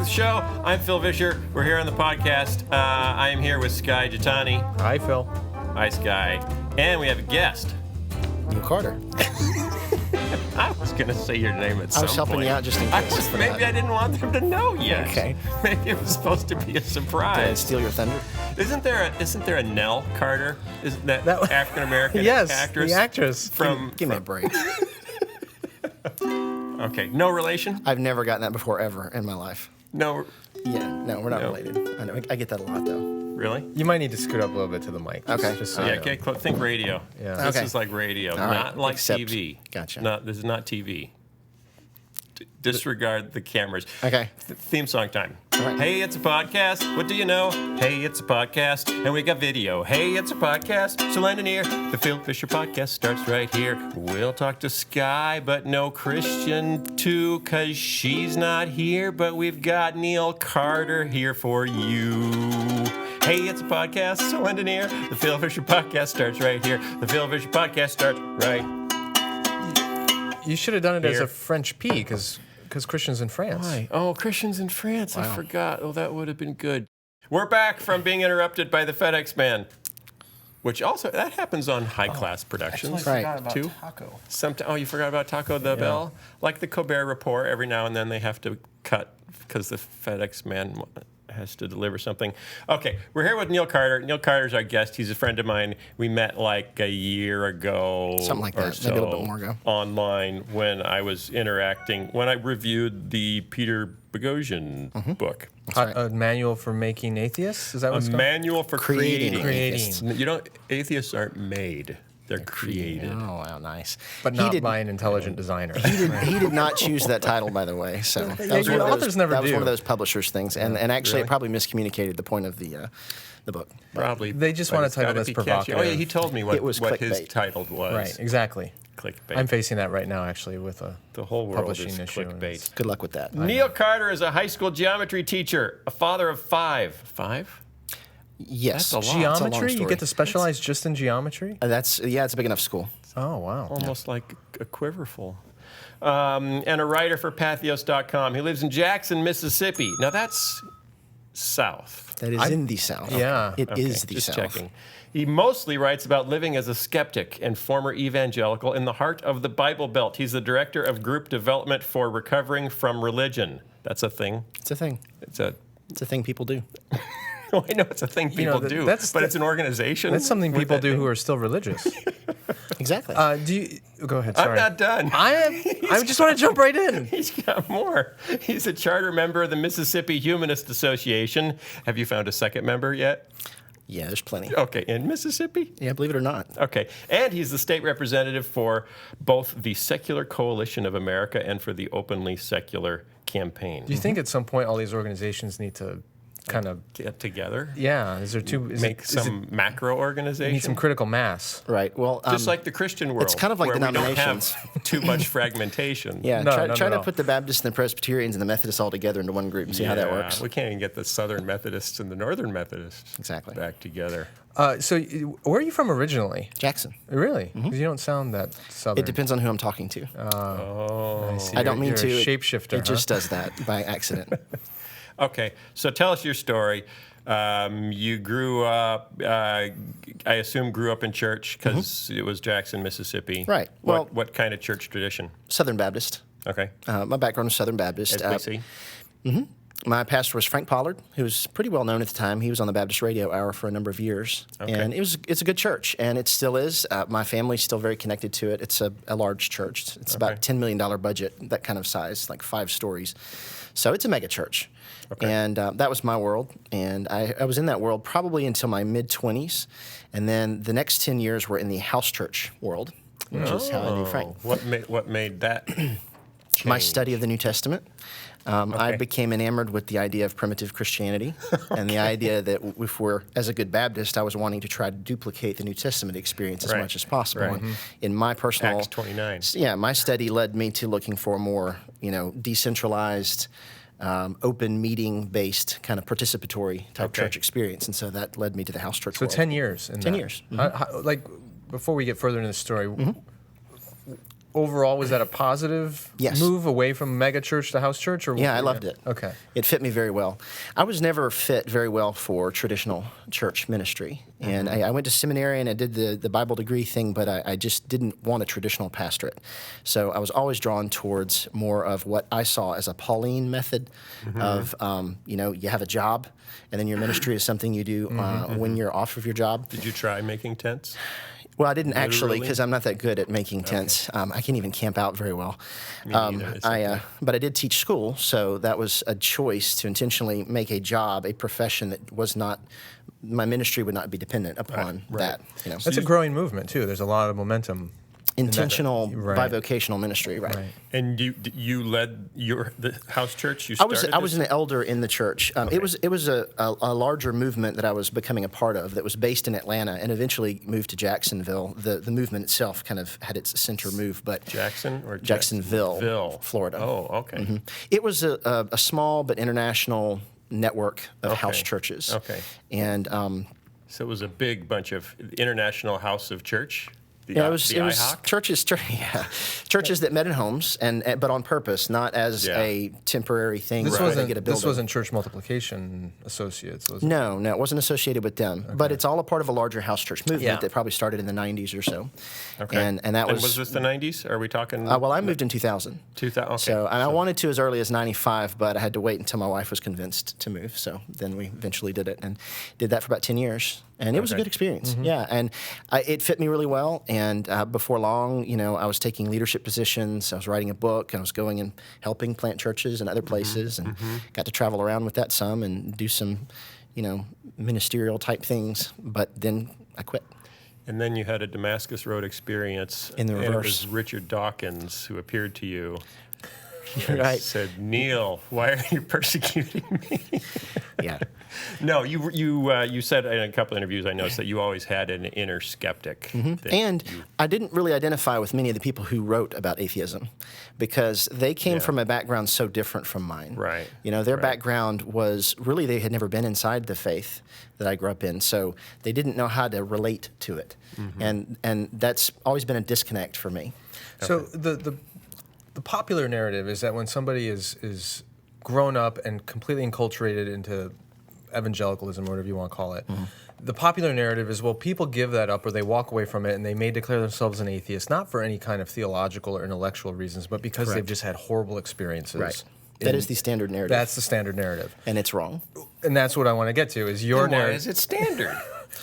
the show. I'm Phil Vischer. We're here on the podcast. I am here with Skye Jitani. Hi, Phil. Hi, Skye. And we have a guest. Neil Carter. I was going to say your name at some point. I was helping you out just in case. Maybe I didn't want them to know yet. Okay. Maybe it was supposed to be a surprise. Did I steal your thunder? Isn't there a Nell Carter? Isn't that African American yes, actress? the actress. Give me a break. Okay, no relation? I've never gotten that before ever in my life. No. Yeah, no, we're not related. I know. I get that a lot though. Really? You might need to scoot up a little bit to the mic. Okay. Just so Yeah, you know. okay, think radio. Yeah. This Okay. is like radio, All right. not like Except- TV. Gotcha. This is not TV. Disregard the cameras. Okay. Theme song time. All right. Hey, it's a podcast. What do you know? Hey, it's a podcast. And we got video. Hey, it's a podcast. So lend an ear. The Phil Vischer podcast starts right here. We'll talk to Skye, but no Christian too, because she's not here. But we've got Neil Carter here for you. Hey, it's a podcast. So lend an ear. The Phil Vischer podcast starts right here. The Phil Vischer podcast starts right You should have done it as Here. a French P, because Christian's in France. Why? Oh, Christians in France. I forgot. Oh, that would have been good. We're back from being interrupted by the FedEx man, which also, that happens on high-class productions. Right. Forgot about Too? Taco. You forgot about Taco the Bell? Like the Colbert Report, every now and then they have to cut because the FedEx man has to deliver something. Okay, we're here with Neil Carter. Neil Carter's our guest. He's a friend of mine. We met like a year ago. Something like or that, so, maybe a little bit more ago. Online when I was when I reviewed the Peter Boghossian book. A manual for making atheists? Is that what's A called? manual for Creating creating. atheists. Atheists aren't made. They're created. Oh, wow, nice. But He not did- by an intelligent designer. He did not choose that title, by the way. So that was your one of authors those, never that was do. one of those publishers things, and actually Really? it probably miscommunicated the point of the book. Probably. They just but want a it's title gotta that's be catchy. provocative. Oh, yeah, he told me what It was his clickbait. title was. Right, exactly. Clickbait. I'm facing that right now, actually, with a The whole world publishing is issue. clickbait. Good luck with that. Neil Carter is a high school geometry teacher, a father of 5. 5? Yes. That's a lot. It's a long Geometry? You story. get to specialize just in geometry? It's a big enough school. Oh, wow. Almost like a quiverful. And a writer for Pathos.com. He lives in Jackson, Mississippi. Now that's south. That is in the South. Yeah. It is Okay, the just South. checking. He mostly writes about living as a skeptic and former evangelical in the heart of the Bible Belt. He's the director of group development for recovering from religion. That's a thing. It's a thing. It's a. It's a thing people do. Oh, I know it's a thing people do, but it's an organization. That's something with people that do name. who are still religious. Exactly. Do you... Go ahead, I'm sorry. not done. I just want to jump right in. He's got more. He's a charter member of the Mississippi Humanist Association. Have you found a second member yet? Yeah, there's plenty. Okay, in Mississippi? Yeah, believe it or not. Okay, and he's the state representative for both the Secular Coalition of America and for the Openly Secular Campaign. Do you think at some point all these organizations need to kind of... Get together? Yeah, is there too... Make some macro organization? need some critical mass. Right. Well, Just like the Christian world. it's kind of like where we denominations. don't have too much fragmentation. yeah, No, try no. to put the Baptists and the Presbyterians and the Methodists all together into one group and see how that works. We can't even get the Southern Methodists and the Northern Methodists Exactly. back together. Where are you from originally? Jackson. Really? 'Cause you don't sound that southern. It depends on who I'm talking to. I see. I don't mean You're to. a shapeshifter. It just does that by accident. Okay, so tell us your story. You grew up, I assume grew up in church because it was Jackson, Mississippi. Right. What, Well- what kind of church tradition? Southern Baptist. Okay. My background is Southern Baptist. As we see. My pastor was Frank Pollard, who was pretty well known at the time. He was on the Baptist Radio Hour for a number of years, and it's a good church, and it still is. My family's still very connected to it. It's a large church. It's about $10 million budget, that kind of size, like 5 stories. So it's a mega church, and that was my world. And I was in that world probably until my mid-20s, and then the next 10 years were in the house church world, which is how I knew Frank. What made that change? My study of the New Testament. I became enamored with the idea of primitive Christianity and the idea that if we're, as a good Baptist, I was wanting to try to duplicate the New Testament experience as much as possible. Right. And in my personal... Acts 29. Yeah, my study led me to looking for a more, decentralized, open meeting-based kind of participatory type church experience. And so that led me to the house church So world. 10 years. In 10 that. years. Before we get further into the story, overall, was that a positive Yes. move away from mega church to house church? Or Yeah, I loved it. Okay. It fit me very well. I was never fit very well for traditional church ministry. And I went to seminary and I did the Bible degree thing, but I just didn't want a traditional pastorate. So I was always drawn towards more of what I saw as a Pauline method of, you have a job, and then your ministry is something you do when you're off of your job. Did you try making tents? Well, I didn't actually, Literally? because I'm not that good at making tents. I can't even camp out very well. Me neither. It's okay. But I did teach school, so that was a choice to intentionally make a job, a profession that was not, my ministry would not be dependent upon that. That's a growing movement, too. There's a lot of momentum. Intentional Right. bivocational ministry, right? And you led the house church? You I started was an elder in the church. It was a larger movement that I was becoming a part of that was based in Atlanta and eventually moved to Jacksonville. The movement itself kind of had its center move, but Jacksonville, Florida. Oh, okay. It was a small but international network of house churches. Okay. And So it was a big bunch of International House of Church? The it was IHOC? churches that met in homes, but on purpose, not as a temporary thing. This where they get a building. This wasn't Church Multiplication Associates, was it? No, it wasn't associated with them. But it's all a part of a larger house church movement that probably started in the 90s or so. Okay. And that was... was this the 90s? Are we talking... well, I moved in 2000. 2000, okay. So, and I wanted to as early as 95, but I had to wait until my wife was convinced to move. So then we eventually did it and did that for about 10 years. And it was a good experience, yeah. And it fit me really well. And before long, I was taking leadership positions. I was writing a book. And I was going and helping plant churches in other places, and got to travel around with that some and do some, ministerial type things. But then I quit. And then you had a Damascus Road experience. In the and it reverse. was Richard Dawkins who appeared to you. Right. Said, Neil, why are you persecuting me? Yeah. No, you said in a couple of interviews, I noticed that you always had an inner skeptic. And I didn't really identify with many of the people who wrote about atheism because they came from a background so different from mine. Right. Their background was really they had never been inside the faith that I grew up in, so they didn't know how to relate to it. And that's always been a disconnect for me. So the popular narrative is that when somebody is grown up and completely enculturated into evangelicalism, or whatever you want to call it, the popular narrative is, well, people give that up or they walk away from it and they may declare themselves an atheist, not for any kind of theological or intellectual reasons, but because they've just had horrible experiences. Right. That is the standard narrative. That's the standard narrative. And it's wrong. And that's what I want to get to, is your Then why narrative. is it standard?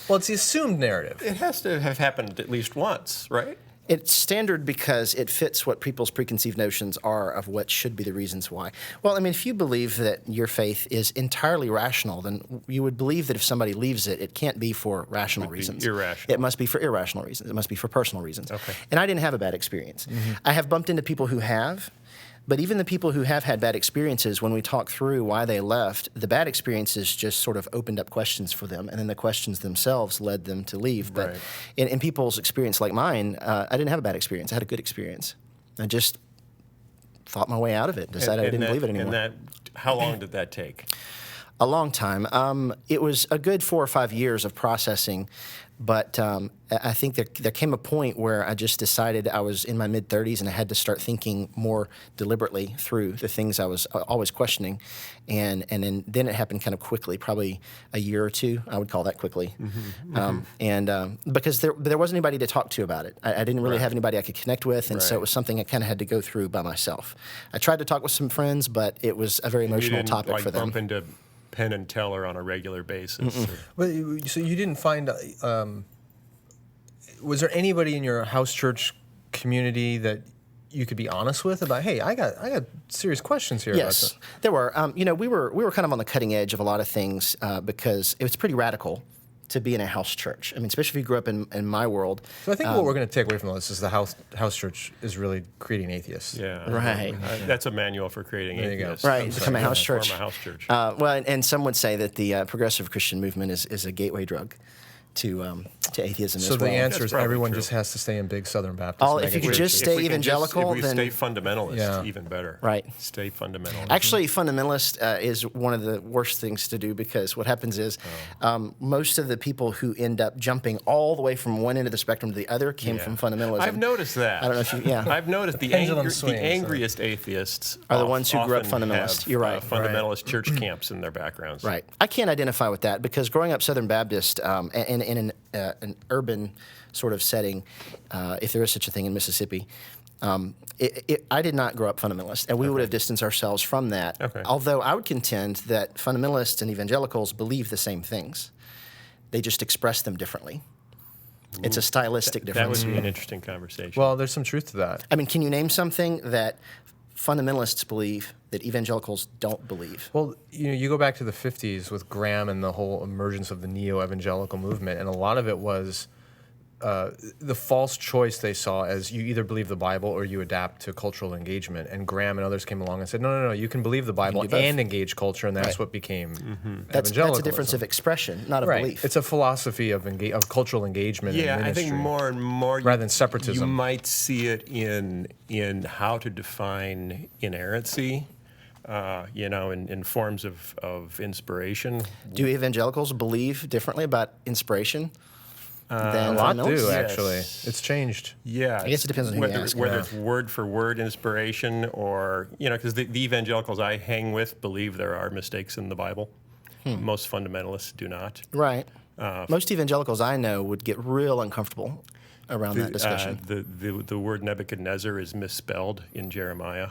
Well, it's the assumed narrative. It has to have happened at least once, right? It's standard because it fits what people's preconceived notions are of what should be the reasons why. Well, if you believe that your faith is entirely rational, then you would believe that if somebody leaves it, it can't be for rational reasons. Irrational. It must be for irrational reasons. It must be for personal reasons. Okay. And I didn't have a bad experience. I have bumped into people who have. But even the people who have had bad experiences, when we talk through why they left, the bad experiences just sort of opened up questions for them, and then the questions themselves led them to leave. But in people's experience like mine, I didn't have a bad experience. I had a good experience. I just fought my way out of it, decided I didn't believe it anymore. And how long did that take? A long time. It was a good 4 or 5 years of processing, but I think there came a point where I just decided I was in my mid-30s and I had to start thinking more deliberately through the things I was always questioning, and then it happened kind of quickly, probably a year or two. I would call that quickly, because there wasn't anybody to talk to about it. I didn't really have anybody I could connect with, and so it was something I kind of had to go through by myself. I tried to talk with some friends, but it was a very emotional topic for them. Bump into Penn and Teller on a regular basis. Well, so you didn't find, was there anybody in your house church community that you could be honest with about, hey, I got serious questions here. Yes, about there were. We were kind of on the cutting edge of a lot of things because it was pretty radical to be in a house church. especially if you grew up in my world. So I think what we're going to take away from this is the house church is really creating atheists. Yeah. Right. That's a manual for creating There you go. atheists. Right, become a house church. Form a house church. Well, and some would say that the progressive Christian movement is a gateway drug to atheism So as well. the answer That's is probably everyone true. just has to stay in big Southern Baptist. If you could megachurches. just stay evangelical, if we then stay fundamentalist, Yeah. even better. Right. Stay fundamentalist. Actually, fundamentalist is one of the worst things to do because what happens is most of the people who end up jumping all the way from one end of the spectrum to the other came from fundamentalism. I've noticed that. I don't know if you, yeah. I've noticed the Pendulum swings, angriest atheists Are the ones who grew up often fundamentalist. have, You're right. fundamentalist church camps in their backgrounds. Right. I can't identify with that because growing up Southern Baptist in an urban sort of setting, if there is such a thing in Mississippi, I did not grow up fundamentalist, and we would have distanced ourselves from that. Okay. Although I would contend that fundamentalists and evangelicals believe the same things. They just express them differently. It's a stylistic That difference. would be an interesting conversation. Well, there's some truth to that. I mean, can you name something that fundamentalists believe that evangelicals don't believe? Well, you go back to the 50s with Graham and the whole emergence of the neo-evangelical movement, and a lot of it was the false choice they saw as you either believe the Bible or you adapt to cultural engagement. And Graham and others came along and said, no, you can believe the Bible do both. and engage culture, and that's Right. what became That's a evangelicalism. difference of expression, not of Right. belief. It's a philosophy of cultural engagement yeah, and I ministry. think more and more rather than separatism. You might see it in how to define inerrancy. In forms of inspiration. Do evangelicals believe differently about inspiration than A lot fundamentalists? do, Yes. actually. It's changed. Yeah, I guess it depends on who you whether, ask. Whether Yeah. it's word for word inspiration or because the evangelicals I hang with believe there are mistakes in the Bible. Most fundamentalists do not. Right. Most evangelicals I know would get real uncomfortable around that discussion. The word Nebuchadnezzar is misspelled in Jeremiah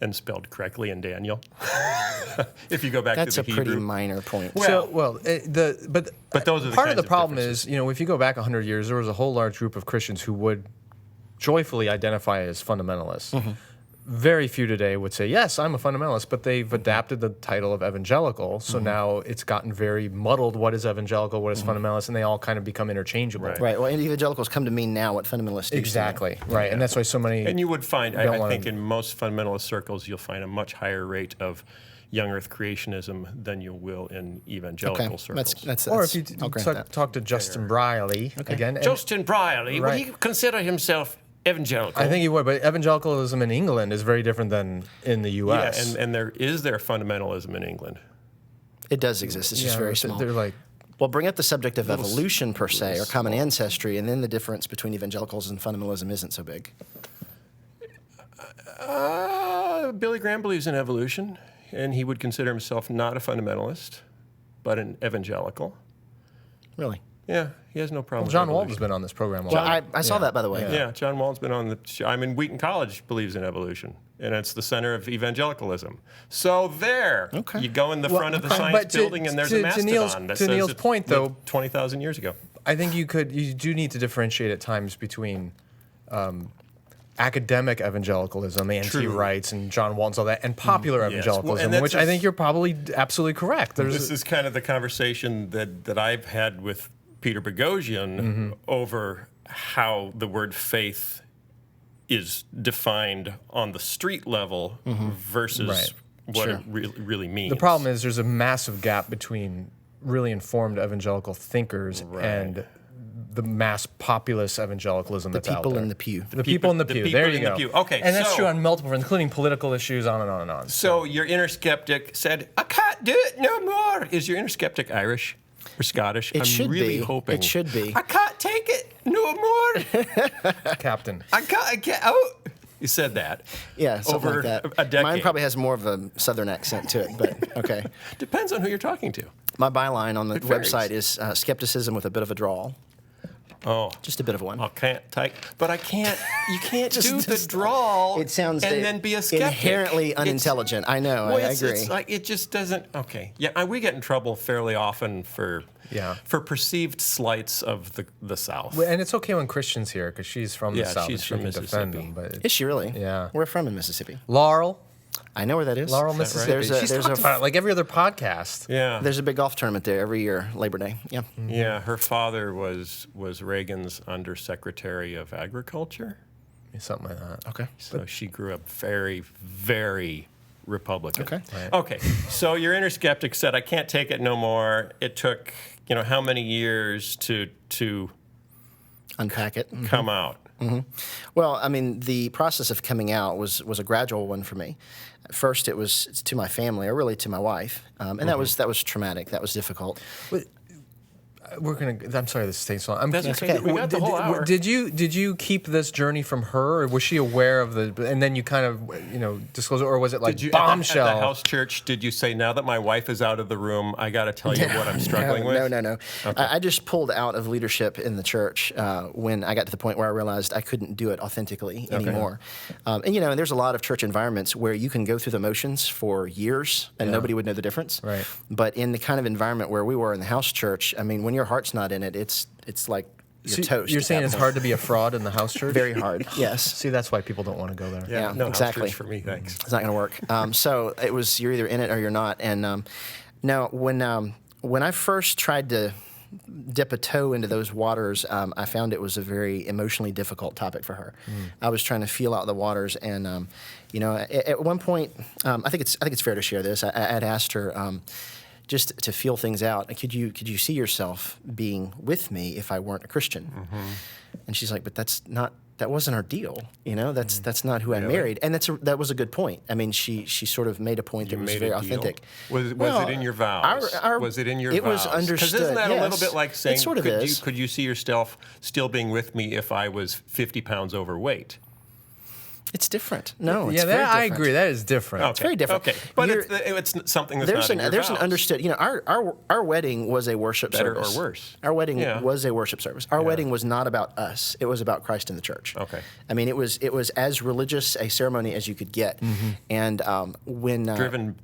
and spelled correctly in Daniel. If you go back That's to a the pretty Hebrew. minor point. But those are the part kinds of the problem differences. is, if you go back 100 years, there was a whole large group of Christians who would joyfully identify as fundamentalists. Mm-hmm. Very few today would say, yes, I'm a fundamentalist, but they've adapted the title of evangelical, so Mm-hmm. now it's gotten very muddled. What is evangelical? What is fundamentalist? And they all kind of become interchangeable. Right. Right. Well, and evangelicals come to mean now what fundamentalists do. Exactly. Right. And that's why so many. And you would find, don't I wanna- think in most fundamentalist circles, you'll find a much higher rate of young earth creationism than you will in evangelical Okay. circles. That's or if you I'll grant that. talk to Justin Brierly again. and Justin Brierly, would Right. he consider himself evangelical? I think he would, but evangelicalism in England is very different than in the Yeah, U.S. and there fundamentalism in England. It does exist. It's just very small. They're like, Well, bring up the subject of evolution per se, or common ancestry, and then the difference between evangelicals and fundamentalism isn't so big. Billy Graham believes in evolution, and he would consider himself not a fundamentalist, but an evangelical. Really? Yeah, he has no problem. John with Walton's evolution. been on this program. Well, I saw that, by the way. Yeah, John Walton's been on the show. I mean, Wheaton College believes in evolution, and it's the center of evangelicalism. So there, Okay. you go in the front of the but science to- building, and there's to- a to mastodon Neil's- that to says Neil's it point, lived though- 20,000 years ago. I think you do need to differentiate at times between academic evangelicalism, anti-rights, and John Walton's all that, and popular Yes. Well, evangelicalism, and that's which I think you're probably absolutely correct. This is kind of the conversation that I've had with Peter Boghossian Mm-hmm. over how the word faith is defined on the street level versus Right. what Sure. it really means. the problem is there's a massive gap between really informed evangelical thinkers Right. and the mass populist evangelicalism that's out people there. in the pew. The people in the the pew. people There you in the go. pew. Okay, and that's so- true on multiple fronts, including political issues, on and on and on. So your inner skeptic said, "I can't do it no more." Is your inner skeptic Irish or Scottish? It I'm should really be. hoping. It should be. I can't take it no more. Captain. I can't out. You said that. Yeah, something over like that. a decade. Mine probably has more of a southern accent to it, but okay. Depends on who you're talking to. My byline on the It varies. website is skepticism with a bit of a drawl. Oh. Just a bit of one. I can't take, but I can't. You can't Just- do the just- drawl. It sounds and then be a skeptic. inherently It's- unintelligent. I know. Well, I it's, agree. It's like it just doesn't. Okay, yeah, we get in trouble fairly often for perceived slights of the South. And it's okay when Christian's here because she's from the Yeah, South. she's and she from can defend Mississippi. them, but Is she really? Yeah. We're from in Mississippi. Laurel, I know where that is. Laurel, Mississippi. There's a, She's there's talked a, about it like every other podcast. Yeah, there's a big golf tournament there every year, Labor Day. Yeah. yeah. Her father was Reagan's Undersecretary of Agriculture, Something like that. Okay. so she grew up very, very Republican. Okay. Right. Okay. So your inner skeptic said, "I can't take it no more." It took how many years to Unpack it. come out? Well, I mean, the process of coming out was a gradual one for me. At first, it was to my family, or really to my wife, and that was traumatic. That was difficult. I'm sorry, this takes so long. That's okay. We got the whole hour. Did you keep this journey from her, or was she aware of and then you kind of disclose it, or was it like bombshell? At the house church, did you say, now that my wife is out of the room, I got to tell you what I'm struggling with? No. Okay. I just pulled out of leadership in the church when I got to the point where I realized I couldn't do it authentically anymore. And there's a lot of church environments where you can go through the motions for years and nobody would know the difference. Right. But in the kind of environment where we were in the house church, I mean, when your heart's not in it, it's like you're toast. You're saying it's hard to be a fraud in the house church? Very hard, yes. See, that's why people don't want to go there. Yeah, no exactly. House church for me, thanks. It's not going to work. So it was, you're either in it or you're not. And now, when I first tried to dip a toe into those waters, I found it was a very emotionally difficult topic for her. I was trying to feel out the waters, and at one point, I think it's fair to share this. I had asked her. Just to feel things out, could you see yourself being with me if I weren't a Christian? And she's like, but that wasn't our deal, That's not who I married, and that was a good point. I mean, she sort of made a point that was very authentic. Was it in your vows? Was it in your vows? It was understood. Because isn't that yes. a little bit like saying, it sort of is. Could you see yourself still being with me if I was 50 pounds overweight? It's different. No, it's yeah, very different. I agree. That is different. Okay. It's very different. Okay, but it's something that's not in your there's vows. an understood. Our wedding was a worship Better service. or worse? Our wedding was a worship service. Our wedding was not about us. It was about Christ in the church. Okay. I mean, it was as religious a ceremony as you could get, and when driven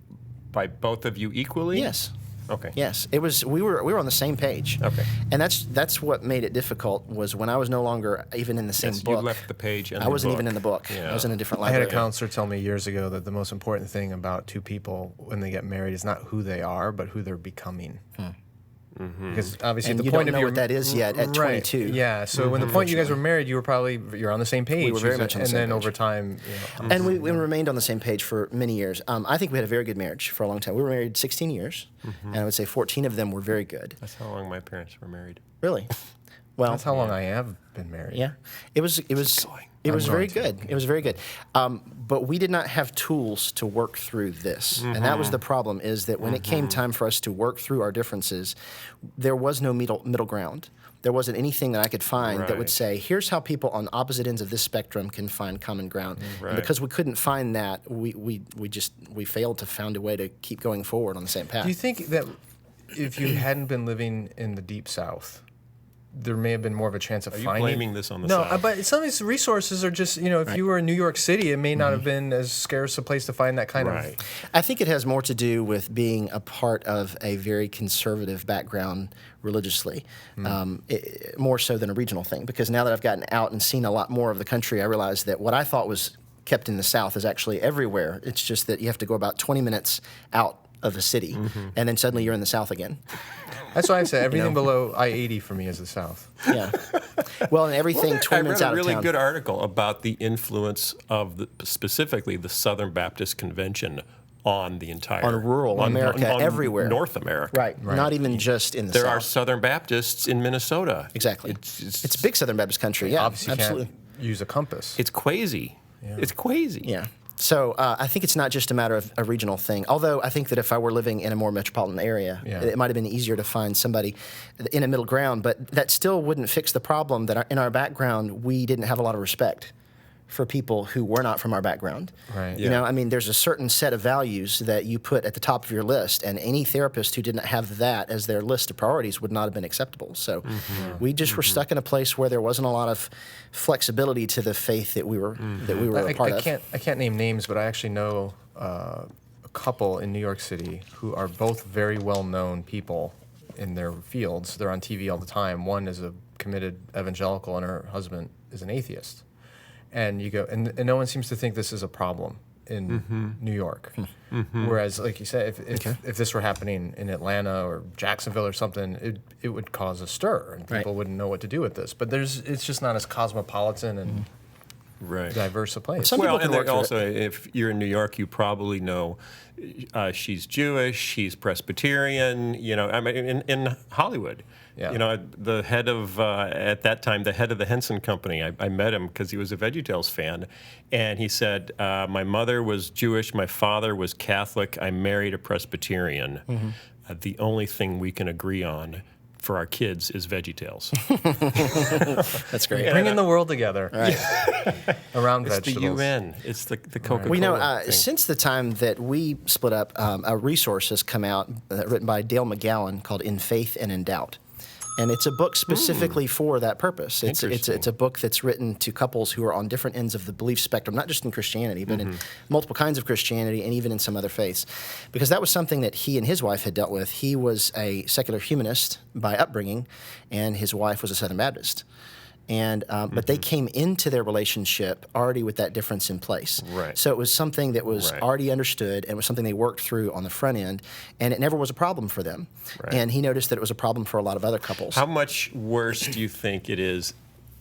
by both of you equally. Yes. Okay. Yes, it was. We were on the same page. Okay. And that's what made it difficult, was when I was no longer even in the same book. You left the page. I wasn't even in the book. Yeah. I was in a different I library. had a counselor tell me years ago that the most important thing about two people when they get married is not who they are, but who they're becoming. Because obviously, And the you point don't of know what that is yet at 22. Yeah. So when the point you guys were married, you're on the same page. We were very much on the and same then page. over time, And we remained on the same page for many years. I think we had a very good marriage for a long time. We were married 16 years, and I would say 14 of them were very good. That's how long my parents were married. Really? Well, that's how long I have been married. yeah. It was very good. It was very good. But we did not have tools to work through this. And that was the problem, is that when it came time for us to work through our differences, there was no middle ground. There wasn't anything that I could find that would Right. say, here's how people on opposite ends of this spectrum can find common ground. Right. And because we couldn't find that, we failed to find a way to keep going forward on the same path. Do you think that if you hadn't been living in the Deep South, there may have been more of a chance of Are you finding? blaming this on the No, South? but some of these resources are just, if you were in New York City, it may not have been as scarce a place to find that kind Right. of. I think it has more to do with being a part of a very conservative background religiously, more so than a regional thing. Because now that I've gotten out and seen a lot more of the country, I realize that what I thought was kept in the South is actually everywhere. It's just that you have to go about 20 minutes out of the city, and then suddenly you're in the South again. That's why I say everything below I-80 for me is the South. Yeah. Well, and everything 20 minutes out I read of a really town. good article about the influence of specifically the Southern Baptist Convention on the entire On rural America, on everywhere. North America. Right. Not even just in the There South. are Southern Baptists in Minnesota. Exactly. It's big Southern Baptist country. Yeah, Obviously, you absolutely. can't use a compass. It's crazy. It's crazy. Yeah. So I think it's not just a matter of a regional thing. Although I think that if I were living in a more metropolitan area, it might have been easier to find somebody in a middle ground. But that still wouldn't fix the problem that in our background, we didn't have a lot of respect for people who were not from our background. Right. You know, I mean, there's a certain set of values that you put at the top of your list, and any therapist who didn't have that as their list of priorities would not have been acceptable. So we just were stuck in a place where there wasn't a lot of flexibility to the faith that we were a part of. I can't name names, but I actually know a couple in New York City who are both very well-known people in their fields. They're on TV all the time. One is a committed evangelical, and her husband is an atheist. And you go, and no one seems to think this is a problem in New York. Whereas, like you said, if this were happening in Atlanta or Jacksonville or something, it would cause a stir, and people wouldn't know what to do with this. But it's just not as cosmopolitan and Right. diverse a place. Some people Well, can and work then through also, if you're in New York, you probably know she's Jewish, she's Presbyterian. You know, I mean, in Hollywood, Yeah. you know, the head of at that time, the head of the Henson Company. I met him because he was a VeggieTales fan, and he said, "My mother was Jewish, my father was Catholic. I married a Presbyterian. The only thing we can agree on for our kids is VeggieTales." That's great. Bringing the world together around It's vegetables. the UN. It's the Coca-Cola. We know thing. since the time that we split up, a resource has come out written by Dale McGowan called "In Faith and in Doubt." And it's a book specifically for that purpose. It's a book that's written to couples who are on different ends of the belief spectrum, not just in Christianity, but in multiple kinds of Christianity and even in some other faiths. Because that was something that he and his wife had dealt with. He was a secular humanist by upbringing, and his wife was a Southern Baptist. And but they came into their relationship already with that difference in place. Right. So it was something that was already understood, and it was something they worked through on the front end, and it never was a problem for them. Right. And he noticed that it was a problem for a lot of other couples. How much worse do you think it is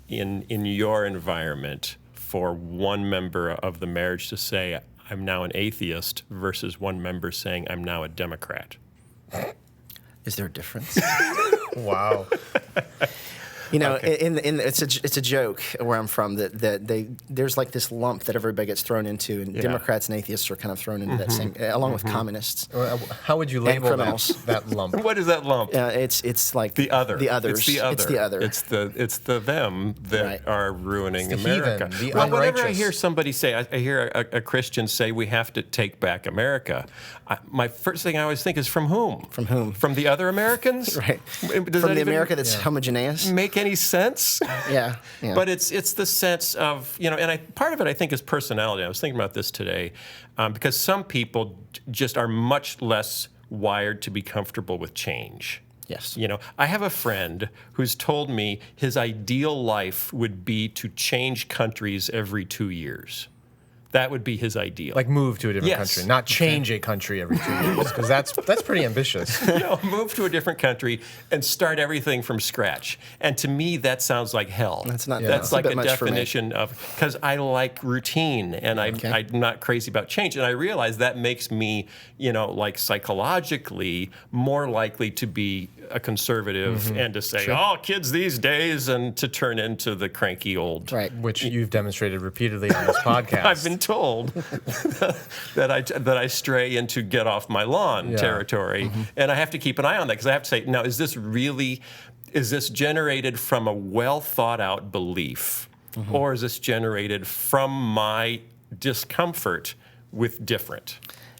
in your environment for one member of the marriage to say, "I'm now an atheist," versus one member saying, "I'm now a Democrat"? Is there a difference? Wow. You know, it's a joke where I'm from that there's like this lump that everybody gets thrown into, and Democrats and atheists are kind of thrown into that same, along with communists. How would you label criminals. that lump? What is that lump? It's like The other. the others. It's the other. It's the other. It's the them that Right. are ruining It's the America. heathen, the Well, whenever I unrighteous. hear somebody say, I hear a Christian say, "We have to take back America," my first thing I always think is, from whom? From whom? From the other Americans? Right. Does From that the even America that's homogeneous. make any sense? Yeah. But it's the sense of, you know, and part of it I think is personality. I was thinking about this today, because some people just are much less wired to be comfortable with change. Yes. You know, I have a friend who's told me his ideal life would be to change countries every 2 years. That would be his ideal. Like move to a different Yes. country, not change a country every 2 years, because that's pretty ambitious. You know, move to a different country and start everything from scratch. And to me, that sounds like hell. That's not. That's a like bit a much for me. definition of, because I like routine and I'm not crazy about change. And I realize that makes me, you know, like psychologically more likely to be a conservative and to say, "Oh, kids these days," and to turn into the cranky old. Right. Which you've demonstrated repeatedly on this podcast. I've been told that I stray into get off my lawn territory, and I have to keep an eye on that, because I have to say, now, is this generated from a well thought out belief, or is this generated from my discomfort with different?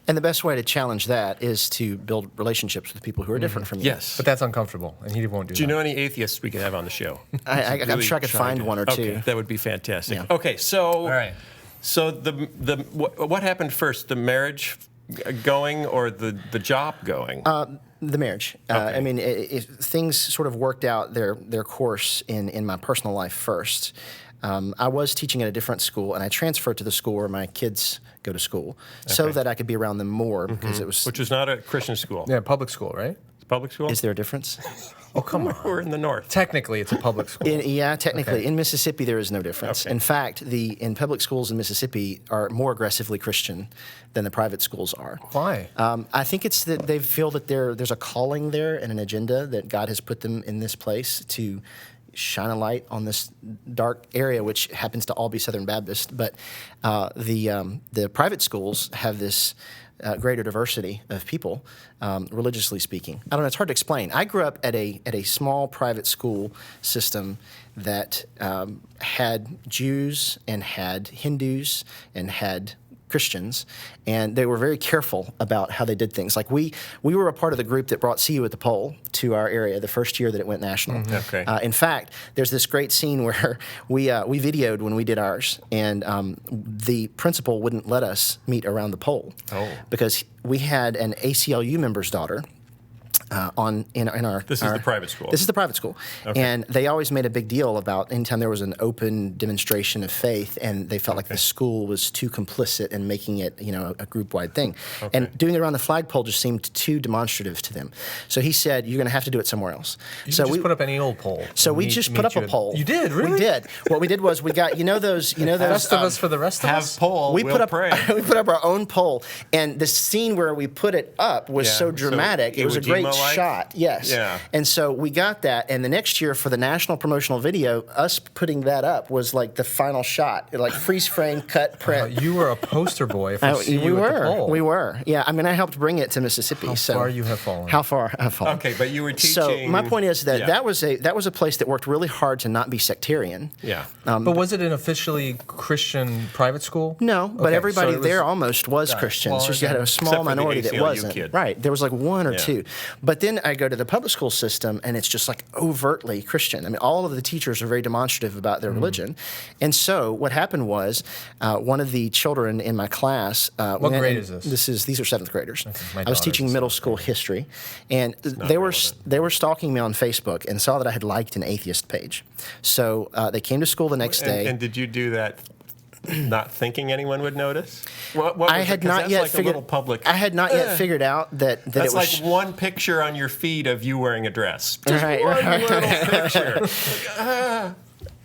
And the best way to challenge that is to build relationships with people who are different from you. Yes. But that's uncomfortable, and he won't do that. Do you know any atheists we could have on the show? I'm sure I could find one or two. Okay, that would be fantastic. Yeah. Okay, so All right. So what happened first? The marriage going or the job going? The marriage. I mean, things sort of worked out their course in my personal life first. I was teaching at a different school, and I transferred to the school where my kids go to school, so that I could be around them more, because it was. Which is not a Christian school. Yeah, public school, right? It's public school? Is there a difference? Oh, come on. We're in the north. Technically, it's a public school. Technically. Okay. In Mississippi, there is no difference. Okay. In fact, in public schools in Mississippi are more aggressively Christian than the private schools are. Why? I think it's that they feel that there's a calling there and an agenda that God has put them in this place to shine a light on this dark area, which happens to all be Southern Baptist. But the private schools have this greater diversity of people, religiously speaking. I don't know. It's hard to explain. I grew up at a small private school system that had Jews and had Hindus and had Christians, and they were very careful about how they did things. Like we were a part of the group that brought See You at the Pole to our area the first year that it went national. Okay. In fact, there's this great scene where we videoed when we did ours, and the principal wouldn't let us meet around the pole because we had an ACLU member's daughter in our. This is the private school. This is the private school, Okay. and they always made a big deal about anytime there was an open demonstration of faith, and they felt like the school was too complicit in making it, a group-wide thing, and doing it around the flagpole just seemed too demonstrative to them. So he said, "You're going to have to do it somewhere else." You just put up any old poll. So we just put up a poll. You did, really? We did. What we did was we got those Rest of us for the rest of Have us. poll. we we'll put up pray. we put up our own poll, and the scene where we put it up was Yeah, so so dramatic. It was a great Iwo Jima-like? shot. Yes. Yeah. And so we got that, and the next year for the national promotional video, us putting that up was like the final shot, like freeze frame, cut, print. You were a poster boy for See we You at the were. poll. We were. Yeah. I mean, I helped bring it to Mississippi. How far you have fallen. How far I've fallen. Okay, but you were teaching. So my point is that Yeah. that was a place that worked really hard to not be sectarian. Yeah. But was it an officially Christian private school? No, but Okay, everybody so it was- there almost was Got it. Christians. Well, Just you had a Except small for the minority that ACLU wasn't. kid. Right. There was like one or Yeah. two. But then I go to the public school system, and it's just like overtly Christian. I mean, all of the teachers are very demonstrative about their religion. And so what happened was one of the children in my class. What went grade and- is this? These are seventh graders. my I was daughter's teaching in middle seventh school history, and they were stalking me on Facebook and saw that I had liked an atheist page. So they came to school the next day. And did you do that not thinking anyone would notice? What was I it? had 'Cause not that's yet like figured. a little public. I had not yet figured out that That's it was like one picture on your feed of you wearing a dress. Just Right, one right. little picture.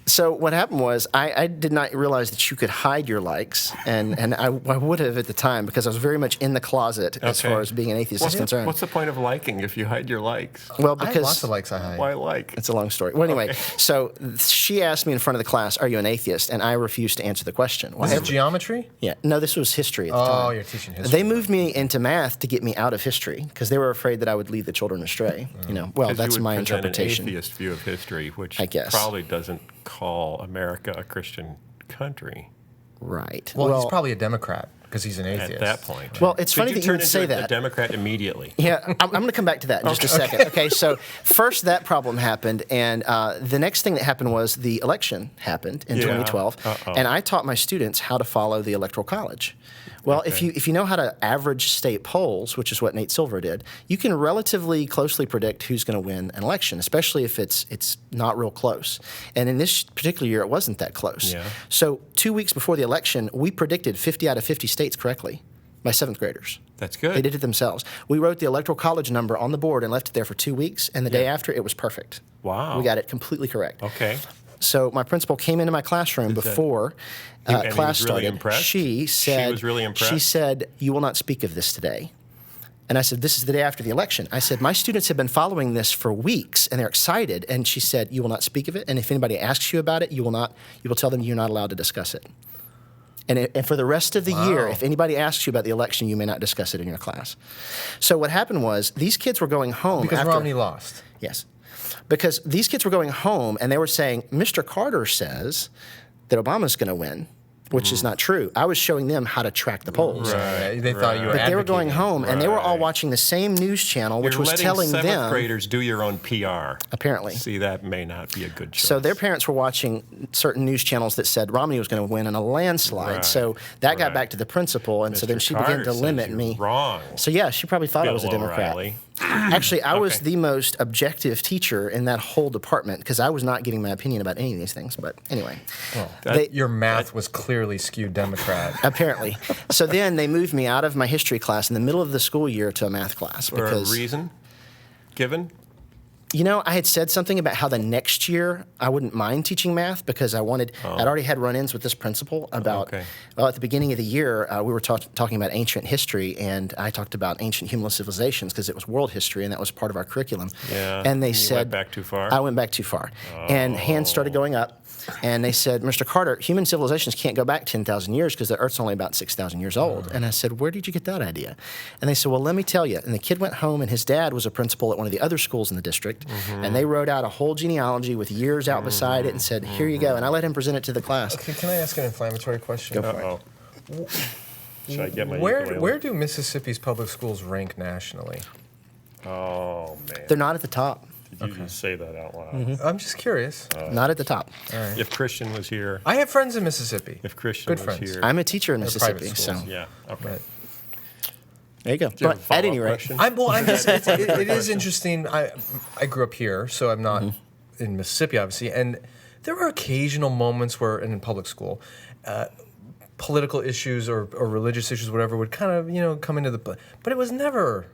So what happened was I did not realize that you could hide your likes, and I would have at the time because I was very much in the closet as Okay. far as being an atheist is concerned. What's the point of liking if you hide your likes? Well, I have because lots of likes I hide. Why like? it's a long story. Well, anyway, so she asked me in front of the class, "Are you an atheist?" And I refused to answer the question. Was it geometry? Yeah, no, this was history at the time. Oh, you're teaching history. They moved me into math to get me out of history because they were afraid that I would lead the children astray. Well, 'Cause that's you would my present interpretation. An atheist view of history, which I guess. probably doesn't call America a Christian country Right. Well, he's probably a Democrat because he's an atheist. at that point. Well, it's funny Did that you turn would say into that. A Democrat immediately. Yeah, I'm going to come back to that in just a second. Okay, so first that problem happened, and the next thing that happened was the election happened in Yeah. 2012, Uh-oh. and I taught my students how to follow the Electoral College. Well, if you know how to average state polls, which is what Nate Silver did, you can relatively closely predict who's going to win an election, especially if it's not real close. And in this particular year, it wasn't that close. Yeah. So 2 weeks before the election, we predicted 50 out of 50 states correctly by seventh graders. That's good. They did it themselves. We wrote the Electoral College number on the board and left it there for 2 weeks, and the day after, it was perfect. Wow. We got it completely correct. Okay. So my principal came into my classroom before and he was class really started. impressed? She said, was really impressed? She said, "You will not speak of this today." And I said, "This is the day after the election." I said, "My students have been following this for weeks, and they're excited." And she said, "You will not speak of it, and if anybody asks you about it, you will tell them you're not allowed to discuss it. And for the rest of the year, if anybody asks you about the election, you may not discuss it in your class." So what happened was these kids were going home Because after, Romney lost. Yes. Because these kids were going home and they were saying, "Mr. Carter says that Obama's going to win," which is not true. I was showing them how to track the polls. Right. They thought you were But they were going advocating. home and they were all Right. watching the same news channel, which You're was letting telling seventh them, graders do your own PR. apparently. See, that may not be a good choice. So their parents were watching certain news channels that said Romney was going to win in a landslide. Right, So that got right. back to the principal, and so Mr. then she Carter began to says limit you're me. Wrong. So yeah, she probably thought I was a Bill Democrat. O'Reilly. Actually, I was Okay. the most objective teacher in that whole department because I was not giving my opinion about any of these things. But anyway, Your math was clearly skewed Democrat. apparently. So then they moved me out of my history class in the middle of the school year to a math class For a because reason given? I had said something about how the next year I wouldn't mind teaching math because I'd already had run-ins with this principal about, Okay. well, at the beginning of the year, we were talking about ancient history, and I talked about ancient human civilizations because it was world history, and that was part of our curriculum. Yeah. And they You said... went back too far? I went back too far. And hands started going up. And they said, "Mr. Carter, human civilizations can't go back 10,000 years because the Earth's only about 6,000 years old." And I said, "Where did you get that idea?" And they said, "Well, let me tell you." And the kid went home, and his dad was a principal at one of the other schools in the district. And they wrote out a whole genealogy with years out beside it and said, "Here you go." And I let him present it to the class. Okay, can I ask an inflammatory question? Go for it. Uh-oh. Should I get my Where ukulele? do Mississippi's public schools rank nationally? Oh, man. They're not at the top. Did you just say that out loud? I'm just curious. Not at the top. If Christian was here, I have friends in Mississippi. if Christian Good was friends. here. I'm a teacher in They're Mississippi, private so schools. Yeah, okay. Right. There you go. Do you have But a at any follow-up rate, question? It is interesting. I grew up here, so I'm not in Mississippi, obviously, and there were occasional moments where, in public school, political issues or religious issues, whatever, would kind of come into but it was never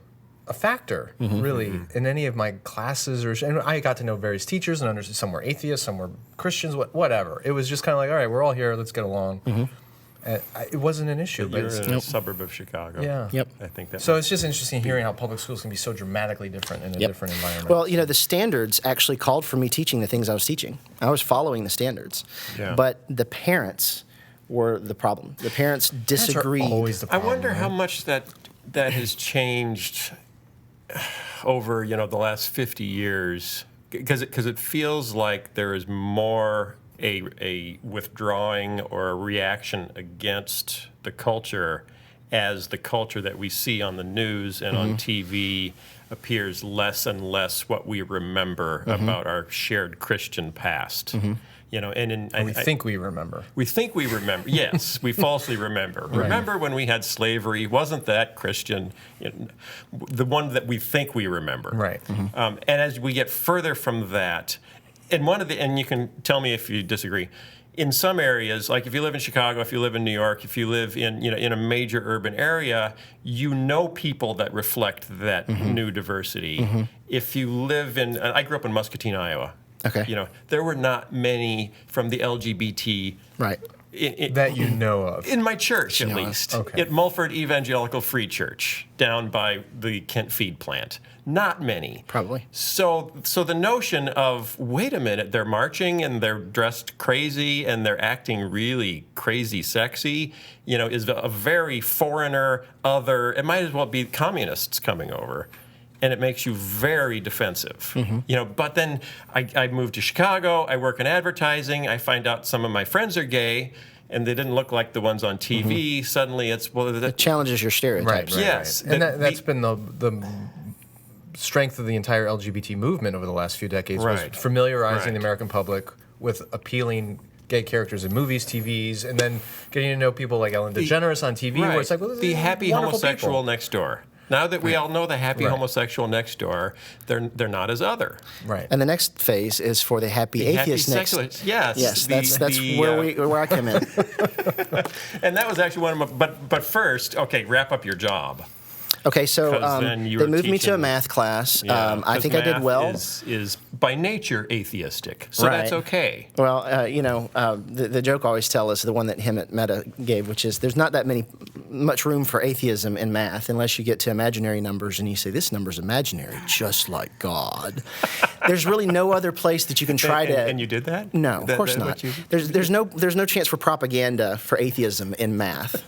a factor really in any of my classes, and I got to know various teachers and understood some were atheists, some were Christians, whatever. It was just kind of like, all right, we're all here, let's get along. It wasn't an issue. You're But in a suburb of Chicago. Yeah. Yep. I think that. So it's just interesting hearing how public schools can be so dramatically different in a different environment. Well, the standards actually called for me teaching the things I was teaching. I was following the standards. Yeah. But the parents were the problem. The parents disagreed. Always the I problem, wonder right? how much that has changed over the last 50 years, because it feels like there is more a withdrawing or a reaction against the culture as the culture that we see on the news and on TV appears less and less what we remember about our shared Christian past. We think we remember. We think we remember. Yes, we falsely remember. Remember when we had slavery? Wasn't that Christian? The one that we think we remember. Right. And as we get further from that, and you can tell me if you disagree. In some areas, like if you live in Chicago, if you live in New York, if you live in in a major urban area, people that reflect that new diversity. If you live I grew up in Muscatine, Iowa. Okay. There were not many from the LGBT. Right. That you know of. In my church, at least. Okay. At Mulford Evangelical Free Church, down by the Kent feed plant. Not many. Probably. So the notion of, wait a minute, they're marching and they're dressed crazy and they're acting really crazy sexy, is a very foreigner, other, it might as well be communists coming over. And it makes you very defensive. But then I moved to Chicago, I work in advertising, I find out some of my friends are gay, and they didn't look like the ones on TV. Suddenly it's, It challenges your stereotypes. Right. Yes. And that's been the strength of the entire LGBT movement over the last few decades, was familiarizing the American public with appealing gay characters in movies, TVs, and then getting to know people like Ellen DeGeneres on TV, where it's like, well, the happy homosexual people. next door. Now that we all know the happy homosexual next door, they're not as other. Right. And the next phase is for the happy atheist next. Yes. Yes, that's where I come in. And that was actually one of my. But first, okay, wrap up your job. Okay, so Then you they were moved me to a teaching- math class. Yeah, I 'cause think I did math well. Is by nature atheistic, so that's Right. okay. Well, the joke I always tell is the one that him at Meta gave, which is there's not that much room for atheism in math unless you get to imaginary numbers and you say this number's imaginary, just like God. There's really no other place that you can try to. And you did that? No, of course not. There's no chance for propaganda for atheism in math.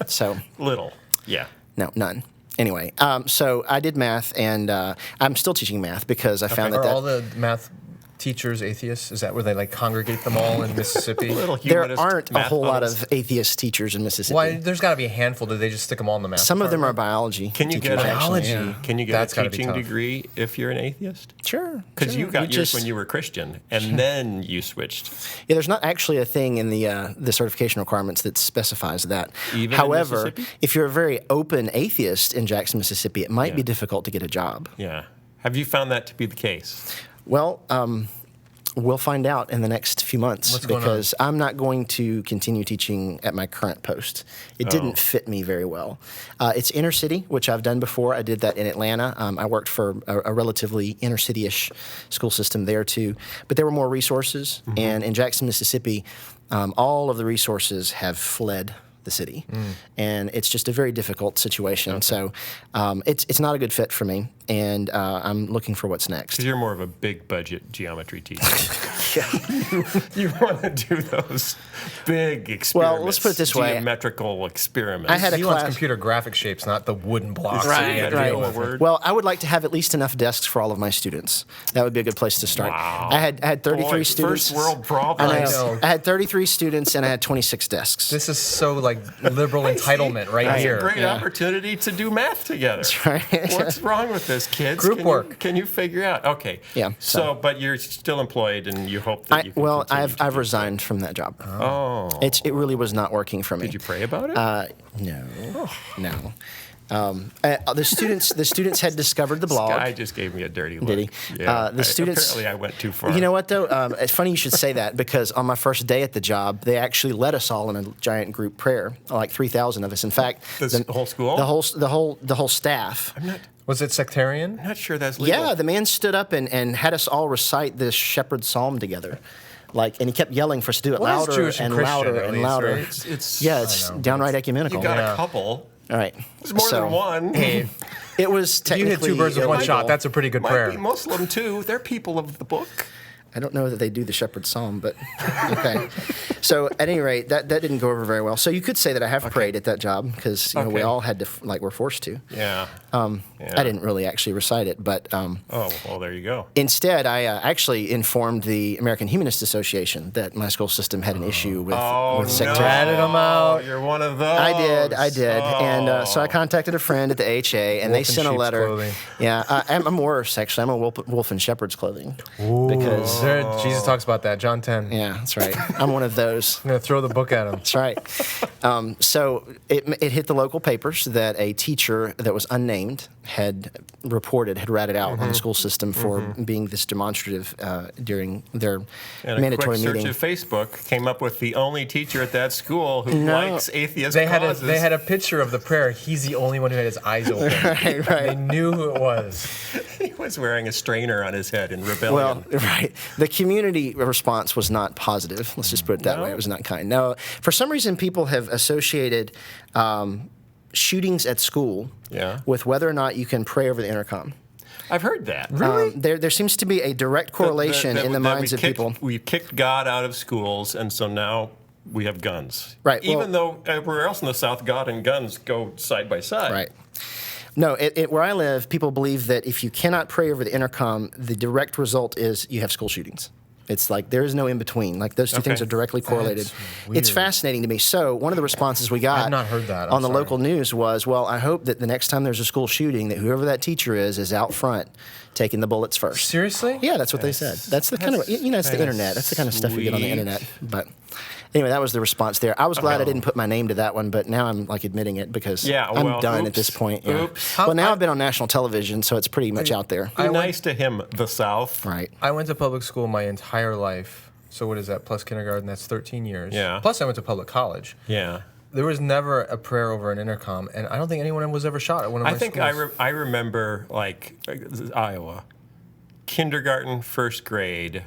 So Little, yeah. no, none. Anyway, so I did math, and I'm still teaching math because I found Are that all the math teachers atheists? Is that where they congregate them all in Mississippi? Little there humanist aren't a math whole lot bubbles. of atheist teachers in Mississippi. Why? There's got to be a handful. Do they just stick them all in the math? Some of them are department? biology. Can you teachers, get actually. Biology? Yeah. Can you get That's a gotta be teaching tough. degree if you're an atheist? Sure. Because you got yours just, when you were Christian, and then you switched. Yeah, there's not actually a thing in the certification requirements that specifies that. Even in However, Mississippi? if you're a very open atheist in Jackson, Mississippi, it might be difficult to get a job. Yeah. Have you found that to be the case? Well, we'll find out in the next few months What's going on? because I'm not going to continue teaching at my current post. It didn't fit me very well. It's inner city, which I've done before. I did that in Atlanta. I worked for a relatively inner city-ish school system there too, but there were more resources. And in Jackson, Mississippi, all of the resources have fled the city, and it's just a very difficult situation. So it's not a good fit for me, and I'm looking for what's next. Because you're more of a big budget geometry teacher. You want to do those big experiments. Well, let's put it this way. Geometrical experiments. I had a He wants class. computer graphic shapes, not the wooden blocks. Right, that you gotta right. deal with. Word. Well, I would like to have at least enough desks for all of my students. That would be a good place to start. Wow. I had 33 Boy, students. first world I problems. know. I had 33 students and I had 26 desks. This is so like liberal entitlement right That's here. a great Yeah. opportunity to do math together. That's right. What's wrong with this, kids? Group Can work. You, can you figure out? Okay. Yeah, So, but you're still employed, and you hope that you can Well, continue to I've do resigned from that job. Oh. It really was not working for me. Did you pray about it? No, no. The students had discovered the blog. Skye just gave me a dirty look. Did he? Yeah. The students. Apparently, I went too far. You know what though? It's funny you should say that because on my first day at the job, they actually led us all in a giant group prayer, like 3,000 of us. In fact, The whole school? the whole staff. Was it sectarian? I'm not sure that's legal. Yeah, the man stood up and had us all recite this shepherd psalm together. And he kept yelling for us to do it Well, it's louder Jewish and and Christian, louder at and least, louder. right? It's downright ecumenical. You got a couple. All right. It's more than one. Hey, It was you technically hit two birds with one illegal. shot. That's a pretty good Might prayer. be Muslim too. They're people of the book. I don't know that they do the shepherd psalm, but okay. So at any rate, that didn't go over very well. So you could say that I have prayed at that job because we Okay. all had to were forced to. Yeah. I didn't really actually recite it, but Oh, well, there you go. instead I actually informed the American Humanist Association that my school system had an issue with sectarianism. Ratted 'em out. You're one of those. I did, and so I Oh. contacted a friend at the HA, and they Wolf in sent a sheep's letter. clothing. Yeah, I'm worse actually. I'm a wolf in shepherd's clothing because Jesus talks about that, John 10. yeah, that's right. I'm one of those. I'm going to throw the book at him. That's right. So it hit the local papers that a teacher that was unnamed had ratted out on the school system for being this demonstrative during their And a mandatory quick search meeting. of Facebook came up with the only teacher at that school who likes atheist They had causes. a picture of the prayer. He's the only one who had his eyes open. Right, They right. knew who it was. He was wearing a strainer on his head in rebellion. Well, right. The community response was not positive. Let's just put it that way. It was not kind. No, for some reason, people have associated shootings at school with whether or not you can pray over the intercom. I've heard that. There seems to be a direct correlation in the minds of people. We've kicked God out of schools, and so now we have guns. Right, Even though everywhere else in the South, God and guns go side by side. Right. No, where I live, people believe that if you cannot pray over the intercom, the direct result is you have school shootings. It's like there is no in between. Like those two things are directly correlated. It's fascinating to me. So one of the responses we got I've not heard that. on the local news was, well, I hope that the next time there's a school shooting, that whoever that teacher is out front taking the bullets first. Seriously? Yeah, that's what they said. That's the kind of, it's the internet. That's the kind of stuff you get on the sweet. internet. But anyway, that was the response there. I was glad I didn't put my name to that one, but now I'm like admitting it because I'm done at this point. Yeah. Oops. Well, now I've been on national television, so it's pretty much out there. Be nice to him, the South. Right. I went to public school my entire life. So what is that? Plus kindergarten, that's 13 years. Yeah. Plus I went to public college. Yeah. There was never a prayer over an intercom, and I don't think anyone was ever shot at one of my I think schools. I remember, like, Iowa, kindergarten, first grade,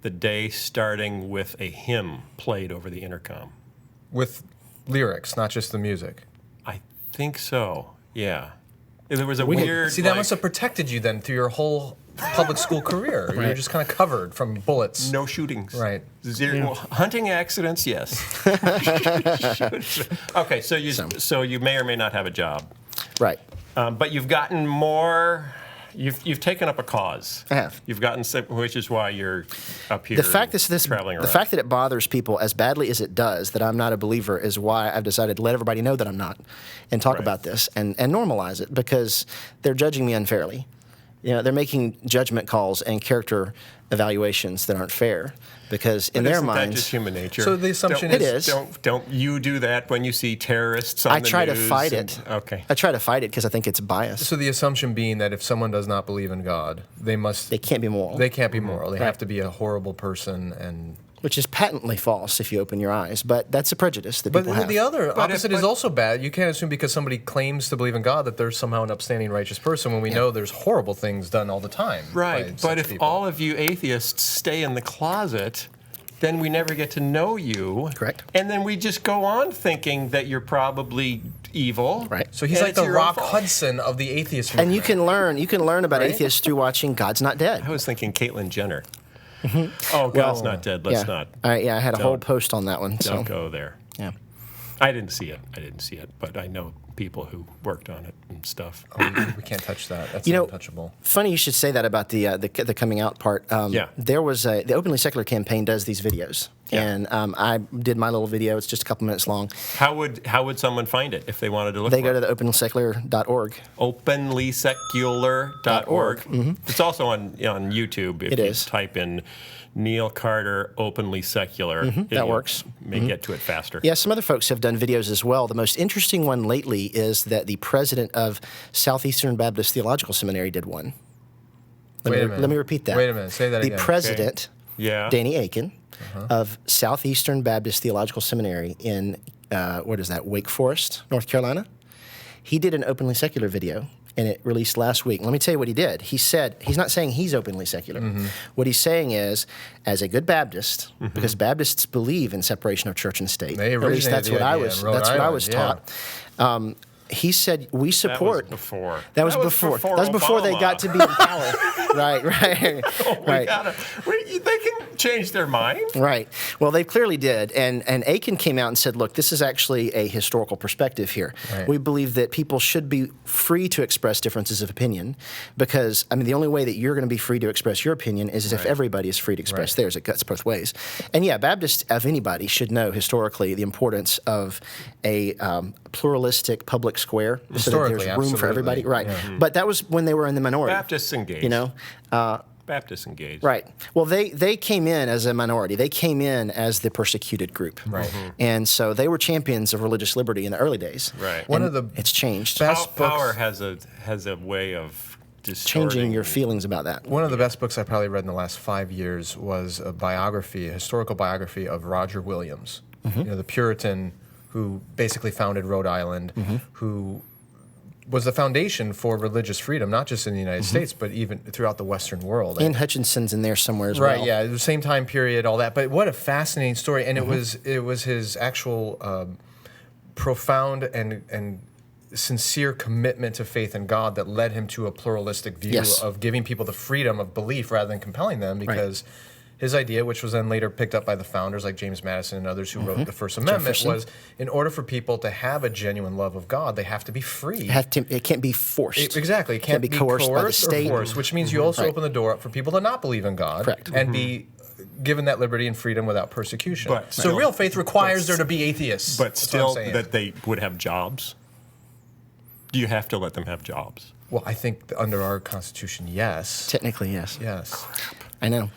the day starting with a hymn played over the intercom. With lyrics, not just the music. I think so, yeah. There was a weird... See, that must have protected you then through your whole public school career. You're just kind of covered from bullets. No shootings. Right. Zero. Hunting accidents, yes. Okay, so you may or may not have a job. Right. But you've gotten more... You've taken up a cause. I have. You've gotten sick, which is why you're up here The fact traveling around. the fact that it bothers people as badly as it does, that I'm not a believer, is why I've decided to let everybody know that I'm not, and talk about this and normalize it because they're judging me unfairly. You know, they're making judgment calls and character evaluations that aren't fair because in their Isn't that minds, just human nature? So the assumption It is... is. Don't you do that when you see terrorists on I the try to news fight and- it. Okay. I try to fight it because I think it's biased. So the assumption being that if someone does not believe in God, they They can't be moral. They can't be moral. They have to be a horrible person and... Which is patently false if you open your eyes, but that's a prejudice that But people have. the other opposite is but- also bad. You can't assume because somebody claims to believe in God that they're somehow an upstanding, righteous person when we know there's horrible things done all the time. by Right. But such if people. all of you atheists stay in the closet, then we never get to know you. Correct. And then we just go on thinking that you're probably evil. Right. So he's and like it's the your own Rock fault. Hudson of the atheist And movement. you can learn about Right? atheists through watching God's Not Dead. I was thinking Caitlyn Jenner. Oh, God's not dead. Let's not. All right, I had a whole Don't- post on that one. So Don't go there. yeah. I didn't see it, but I know people who worked on it and stuff. We can't touch that. That's You know, untouchable. Funny you should say that about the coming out part. Yeah. There was the Openly Secular campaign does these videos, Yeah. And I did my little video. It's just a couple minutes long. How would someone find it if they wanted to look They for go it? to the openlysecular.org. Openlysecular.org. Mm-hmm. It's also on YouTube. If It you is. type in Neil Carter Openly Secular, That works. May get to it faster. Yeah, some other folks have done videos as well. The most interesting one lately is that the president of Southeastern Baptist Theological Seminary did one. Let me repeat that. Wait a minute. Say that again. The president, Yeah. Danny Aiken, of Southeastern Baptist Theological Seminary in, Wake Forest, North Carolina. He did an openly secular video, and it released last week. Let me tell you what he did. He said, he's not saying he's openly secular. What he's saying is, as a good Baptist, because Baptists believe in separation of church and state. They At least originated that's the what I idea was. in Rhode That's what I Island, was yeah. taught. He said, we support. That was before. That was before. That was before they Obama. got to be in power. Right. They can change their mind. Right. Well, they clearly did. And Aiken came out and said, look, this is actually a historical perspective here. Right. We believe that people should be free to express differences of opinion because, the only way that you're going to be free to express your opinion is if everybody is free to express theirs. It cuts both ways. And yeah, Baptists of anybody should know historically the importance of a pluralistic public square so that there's room for everybody. Right. Yeah. But that was when they were in the minority. Baptists engaged. Baptists engaged. Right. Well, they came in as a minority. They came in as the persecuted group. Right. And so they were champions of religious liberty in the early days. Right. One of the It's changed. best Power books. has a way of distorting. Changing your feelings about that. One of the best books I probably read in the last 5 years was a historical biography of Roger Williams, the Puritan who basically founded Rhode Island, who was the foundation for religious freedom, not just in the United States, but even throughout the Western world. And Hutchinson's in there somewhere as well. Right, yeah, the same time period, all that. But what a fascinating story. And it was his actual profound and sincere commitment to faith in God that led him to a pluralistic view of giving people the freedom of belief rather than compelling them, because his idea, which was then later picked up by the founders like James Madison and others who wrote the First Amendment, was in order for people to have a genuine love of God, they have to be free. It can't be forced. Exactly. It can't be coerced by the or state. forced, which means you also open the door up for people to not believe in God. Correct. And be given that liberty and freedom without persecution. But so still- real faith requires there to be atheists. But That's what I'm still, saying. that they would have jobs. Do you have to let them have jobs? Well, I think under our Constitution, yes. Technically, yes. Yes. I know.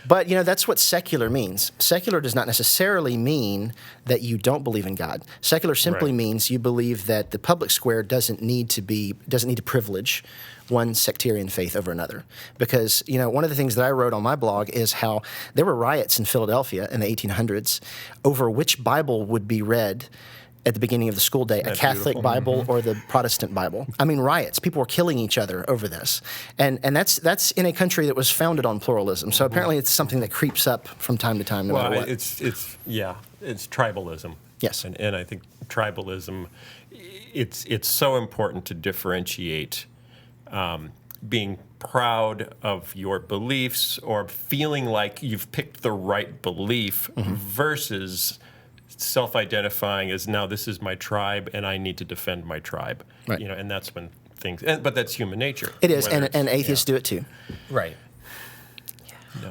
But, that's what secular means. Secular does not necessarily mean that you don't believe in God. Secular simply Right. means you believe that the public square doesn't need to privilege one sectarian faith over another. Because, one of the things that I wrote on my blog is how there were riots in Philadelphia in the 1800s over which Bible would be read at the beginning of the school day, a Catholic beautiful? Bible or the Protestant Bible. Riots. People were killing each other over this. And that's in a country that was founded on pluralism. So apparently it's something that creeps up from time to time, no matter what. it's tribalism. Yes. And I think tribalism, it's so important to differentiate being proud of your beliefs or feeling like you've picked the right belief versus self-identifying as, now this is my tribe and I need to defend my tribe. Right. And that's when things, but that's human nature. It is, Whether and it's- atheists do it too. Right.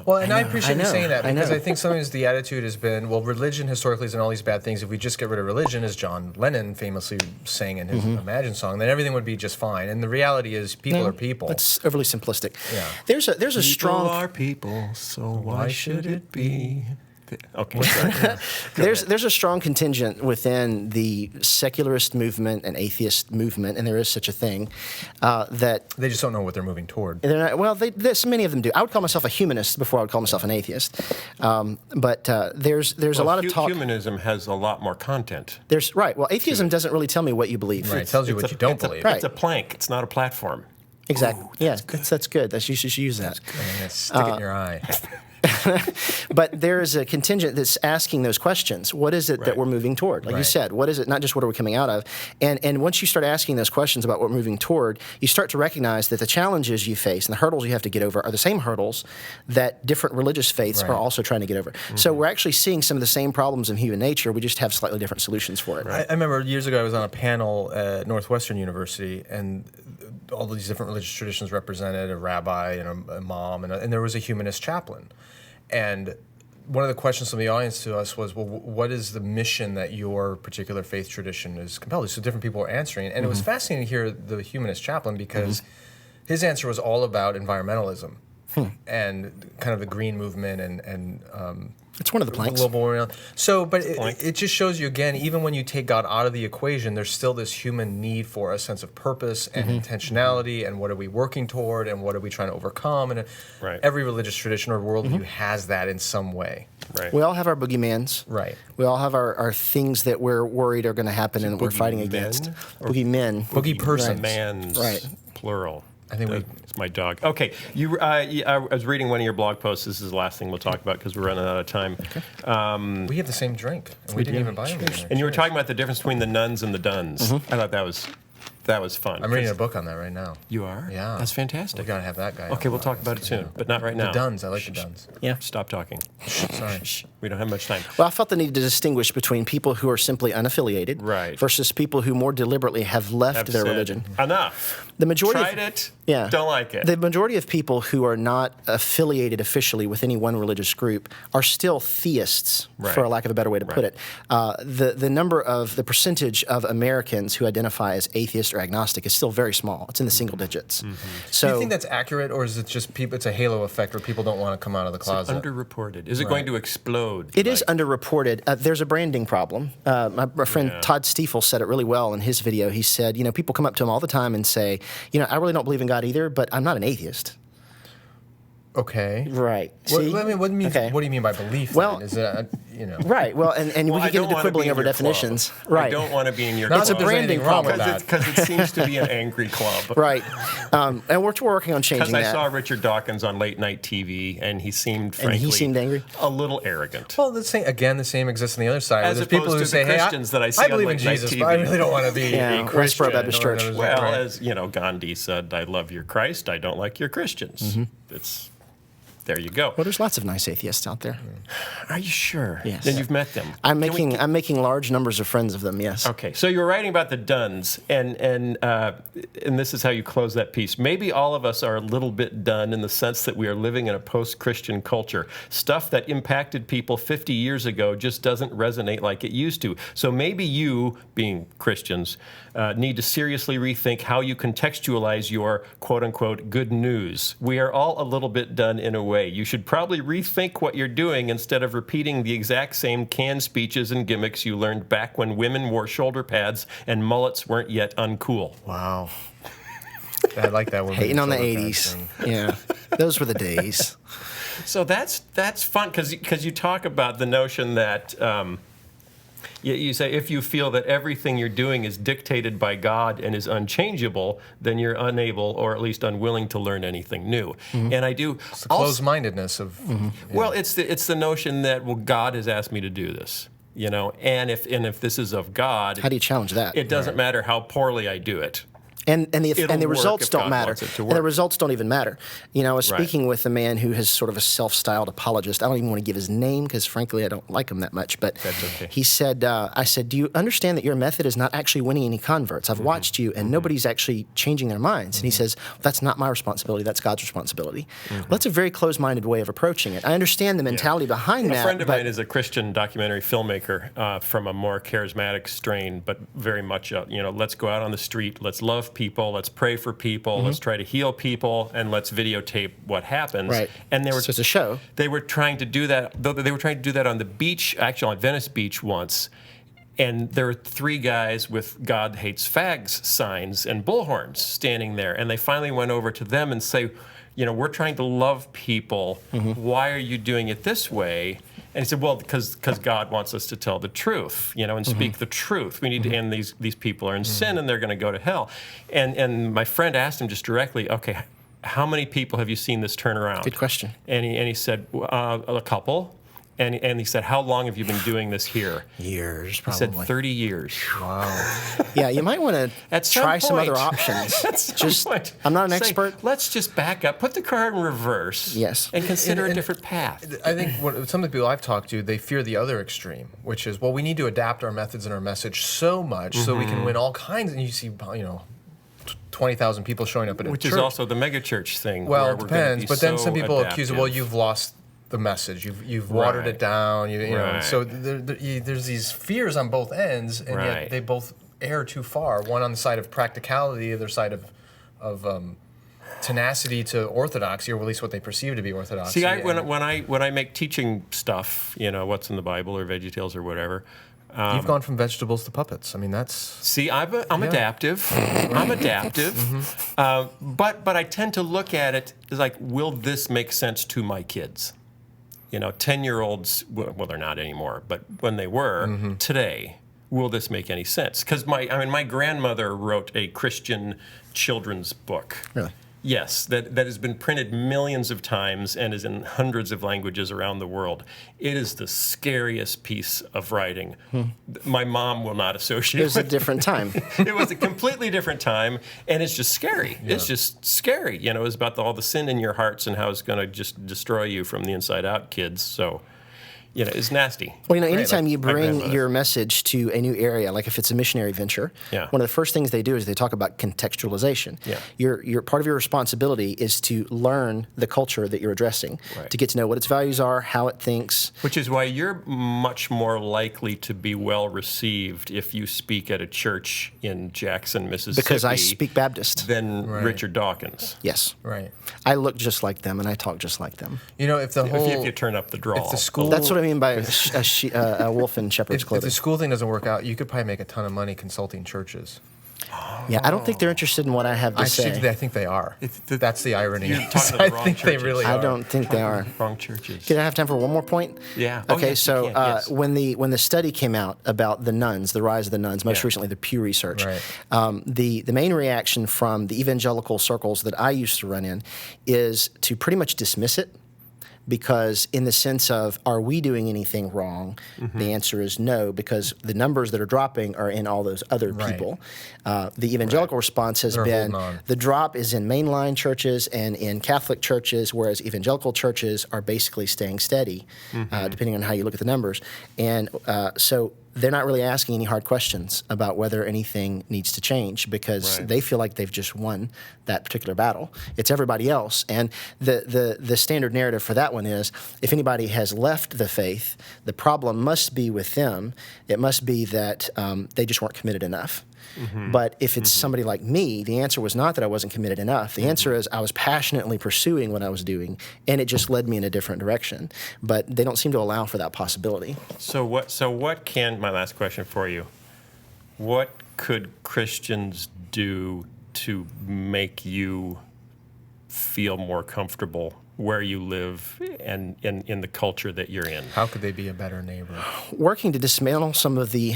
Well, and I appreciate you I know, saying that, I because know. I think sometimes the attitude has been, well, religion historically has done all these bad things. If we just get rid of religion, as John Lennon famously sang in his Imagine song, then everything would be just fine. And the reality is, people are people. That's overly simplistic. Yeah. There's a People strong are people, so why should it be? Okay. there's a strong contingent within the secularist movement and atheist movement, and there is such a thing that They just don't know what they're moving toward. they're not, well, so many of them do. I would call myself a humanist before I would call myself an atheist. But there's a lot of talk. Humanism has a lot more content. Well, atheism doesn't really tell me what you believe. Right. It tells you what you don't believe. Right. It's a plank. It's not a platform. Exactly. That's good. You should use that. And stick it in your eye. But there is a contingent that's asking those questions. What is it that Right. we're moving toward? Like you Right. said, what is it? Not just what are we coming out of? And once you start asking those questions about what we're moving toward, you start to recognize that the challenges you face and the hurdles you have to get over are the same hurdles that different religious faiths Right. are also trying to get over. So we're actually seeing some of the same problems in human nature. We just have slightly different solutions for it. I remember years ago I was on a panel at Northwestern University, and all these different religious traditions represented, a rabbi and a imam, and there was a humanist chaplain. And one of the questions from the audience to us was, well, what is the mission that your particular faith tradition is compelled to? So different people were answering. And it was fascinating to hear the Humanist chaplain because his answer was all about environmentalism and kind of the green movement and it's one of the planks. global warming. So, but it just shows you again, even when you take God out of the equation, there's still this human need for a sense of purpose and intentionality, and what are we working toward, and what are we trying to overcome. And every religious tradition or worldview has that in some way. Right. We all have our boogeyman's. Right. We all have our things that we're worried are going to happen and we're fighting against. Boogeymen. Boogie person. Man's plural. I think it's my dog. Okay, I was reading one of your blog posts. This is the last thing we'll talk about because we're running out of time. Okay. We have the same drink, and we didn't even buy them. And you were talking about the difference between the nuns and the duns. I thought that was fun. I'm reading a book on that right now. You are? Yeah. That's fantastic. We gotta have that guy. Okay, we'll talk about it soon, but not right now. The duns. I like the duns. Yeah. Stop talking. Sorry. We don't have much time. Well, I felt the need to distinguish between people who are simply unaffiliated versus people who more deliberately have left their religion. Enough. The majority tried it. Yeah. Don't like it. The majority of people who are not affiliated officially with any one religious group are still theists, for a lack of a better way to put it. The percentage of Americans who identify as atheist or agnostic is still very small. It's in the single digits. So, do you think that's accurate, or is it just people? It's a halo effect where people don't want to come out of the closet? It's underreported. Is it going to explode? It is underreported. There's a branding problem. My friend Todd Stiefel said it really well in his video. He said, people come up to him all the time and say, I really don't believe in God either, but I'm not an atheist. Okay. Right. What do you mean by belief? Well, then? Is it, Right. Well, and we can get into quibbling over definitions. Club. Right. I don't want to be in your club. It's a branding problem because it seems to be an angry club. Right. And we're working on changing that. Because I saw Richard Dawkins on late night TV, and he seemed, frankly, he seemed angry, a little arrogant. Well, the same exists on the other side. As there's opposed people who to say, the Christians that I see I believe on in late night Jesus, TV. but I really don't want to be a Christian. Baptist Church. Well, as Gandhi said, I love your Christ, I don't like your Christians. There you go. Well, there's lots of nice atheists out there. Are you sure? Yes. Then you've met them. I'm making large numbers of friends of them. Yes. Okay. So you were writing about the duns, and this is how you close that piece. Maybe all of us are a little bit done in the sense that we are living in a post-Christian culture. Stuff that impacted people 50 years ago just doesn't resonate like it used to. So maybe you, being Christians, need to seriously rethink how you contextualize your quote-unquote good news. We are all a little bit done in a way. You should probably rethink what you're doing instead of repeating the exact same canned speeches and gimmicks you learned back when women wore shoulder pads and mullets weren't yet uncool. Wow. I like that one. Hating on the 80s. Yeah. Those were the days. So that's fun because you talk about the notion that you say if you feel that everything you're doing is dictated by God and is unchangeable, then you're unable or at least unwilling to learn anything new. And I do. It's the closed-mindedness of. Well, it's the notion that God has asked me to do this, and if this is of God, how do you challenge that? It doesn't matter how poorly I do it. And the results don't matter. And the results don't even matter. I was speaking with a man who has sort of a self-styled apologist. I don't even want to give his name because, frankly, I don't like him that much. But that's okay. He said, I said, do you understand that your method is not actually winning any converts? I've watched you, and nobody's actually changing their minds. And he says, well, that's not my responsibility. That's God's responsibility. Well, that's a very closed-minded way of approaching it. I understand the mentality behind that. A friend of mine is a Christian documentary filmmaker from a more charismatic strain, but very much, let's go out on the street, let's love people, let's pray for people, let's try to heal people, and let's videotape what happens. Right. And So it's a show. They were trying to do that. They were trying to do that on the beach, actually on Venice Beach once. And there were 3 guys with "God hates fags" signs and bullhorns standing there. And they finally went over to them and say, we're trying to love people. Why are you doing it this way? And he said, well, because God wants us to tell the truth, and speak the truth. We need to end these people are in sin and they're going to go to hell. And my friend asked him just directly, okay, how many people have you seen this turn around? Good question. And he said, a couple. And he said, how long have you been doing this here? Years, probably. He said 30 years. Wow. Yeah, you might want to try some other options. I'm not an expert. Let's just back up, put the car in reverse, yes, and consider a different path. I think some of the people I've talked to, they fear the other extreme, which is, well, we need to adapt our methods and our message so much so we can win all kinds. And you see, 20,000 people showing up at a church. Which is also the megachurch thing. Well, it depends. But then some people accuse, well, you've lost the message. You've watered it down. You know. So there's these fears on both ends, and yet they both err too far. One on the side of practicality, the other side of tenacity to orthodoxy, or at least what they perceive to be orthodoxy. See, when I make teaching stuff, what's in the Bible or VeggieTales or whatever. You've gone from vegetables to puppets. I mean, that's... See, I'm adaptive. I'm adaptive. But I tend to look at it as like, will this make sense to my kids? 10-year-olds, well, they're not anymore, but when they were, today, will this make any sense? Because my grandmother wrote a Christian children's book. Really? Yes, that has been printed millions of times and is in hundreds of languages around the world. It is the scariest piece of writing. My mom will not associate. It was a different time. It was a completely different time, and it's just scary. Yeah. It's just scary. It's about all the sin in your hearts and how it's going to just destroy you from the inside out, kids. So... it's nasty. Well, anytime you bring your message to a new area, like if it's a missionary venture, one of the first things they do is they talk about contextualization. Yeah. Your part of your responsibility is to learn the culture that you're addressing, to get to know what its values are, how it thinks. Which is why you're much more likely to be well received if you speak at a church in Jackson, Mississippi. Because I speak Baptist. Than Richard Dawkins. Yes. Right. I look just like them and I talk just like them. If the whole... If you turn up the drawl. If the school... That's what I mean by a wolf in shepherd's clothing. If the school thing doesn't work out, you could probably make a ton of money consulting churches. Yeah, I don't think they're interested in what I have to say. I think they are. That's the irony. You're talking to the I wrong think churches. they really are. I don't think they are. Wrong churches. Can I have time for one more point? Yeah. Okay, so yes. when the study came out about the nuns, the rise of the nuns, most recently the Pew Research, the main reaction from the evangelical circles that I used to run in is to pretty much dismiss it. Because in the sense of, are we doing anything wrong? The answer is no, because the numbers that are dropping are in all those other people. The evangelical response has been, the drop is in mainline churches and in Catholic churches, whereas evangelical churches are basically staying steady, depending on how you look at the numbers. And so they're not really asking any hard questions about whether anything needs to change because they feel like they've just won that particular battle. It's everybody else. And the standard narrative for that one is, if anybody has left the faith, the problem must be with them. It must be that they just weren't committed enough. But if it's somebody like me, the answer was not that I wasn't committed enough. The answer is I was passionately pursuing what I was doing, and it just led me in a different direction. But they don't seem to allow for that possibility. So what can, my last question for you, what could Christians do to make you feel more comfortable where you live and in the culture that you're in? How could they be a better neighbor? Working to dismantle some of the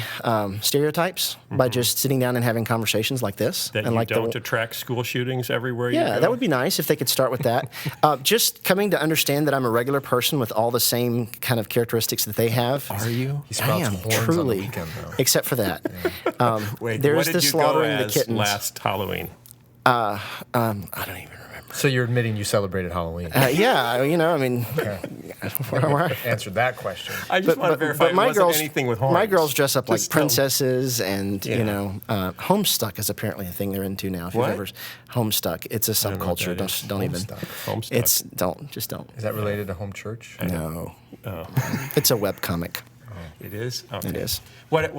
stereotypes by just sitting down and having conversations like this. That and you don't attract school shootings everywhere you go? Yeah, that would be nice if they could start with that. Just coming to understand that I'm a regular person with all the same kind of characteristics that they have. Are you? He sprouts I am, horns truly. on the weekend, though. Except for that. Wait, there's what did the you slaughtering go the as kittens. last Halloween? I don't even remember. So you're admitting you celebrated Halloween? Yeah, I mean, Answered that question. I just want to verify it wasn't anything with horns. My girls dress up like Just princesses, and Homestuck is apparently a thing they're into now. If What? you've ever Homestuck, it's a subculture. Don't even. Homestuck. It's don't. Is that related to home church? No. Oh. It's a webcomic. It is? Okay. It is. What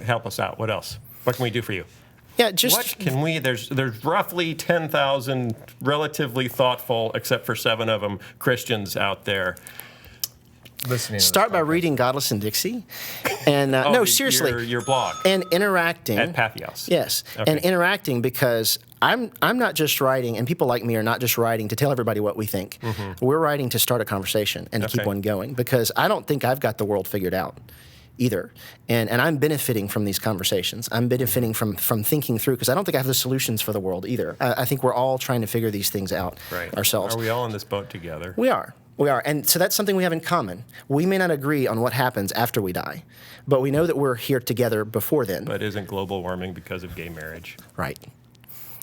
help us out? What else? What can we do for you? Yeah, just What can we? There's roughly 10,000 relatively thoughtful, except for 7 of them, Christians out there. Listening. To start by reading Godless and Dixie, and no, seriously, your blog and interacting at Patheos. Yes, Okay. and interacting because I'm not just writing, and people like me are not just writing to tell everybody what we think. We're writing to start a conversation and to keep one going because I don't think I've got the world figured out either. And I'm benefiting from these conversations. I'm benefiting from thinking through, because I don't think I have the solutions for the world either. I think we're all trying to figure these things out ourselves. Are we all in this boat together? We are. And so that's something we have in common. We may not agree on what happens after we die, but we know that we're here together before then. But isn't global warming because of gay marriage? Right.